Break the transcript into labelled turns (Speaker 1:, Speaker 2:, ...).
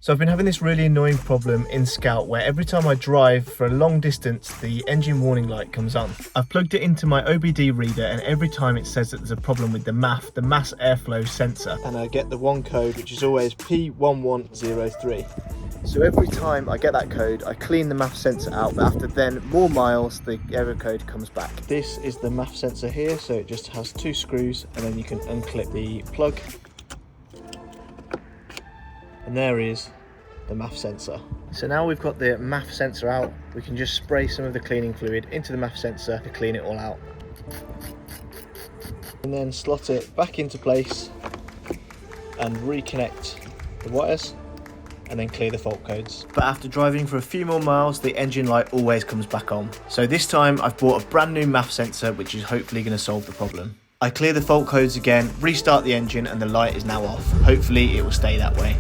Speaker 1: So I've been having this really annoying problem in Scout where every time I drive for a long distance, the engine warning light comes on. I've plugged it into my OBD reader and every time it says that there's a problem with the MAF, the mass airflow sensor. And I get the one code, which is always P1103. So every time I get that code, I clean the MAF sensor out, but after then more miles, the error code comes back. This is the MAF sensor here, so it just has 2 screws and then you can unclip the plug. And there is the MAF sensor. So now we've got the MAF sensor out, we can just spray some of the cleaning fluid into the MAF sensor to clean it all out. And then slot it back into place and reconnect the wires and then clear the fault codes. But after driving for a few more miles, the engine light always comes back on. So this time I've bought a brand new MAF sensor, which is hopefully going to solve the problem. I clear the fault codes again, restart the engine, and the light is now off. Hopefully it will stay that way.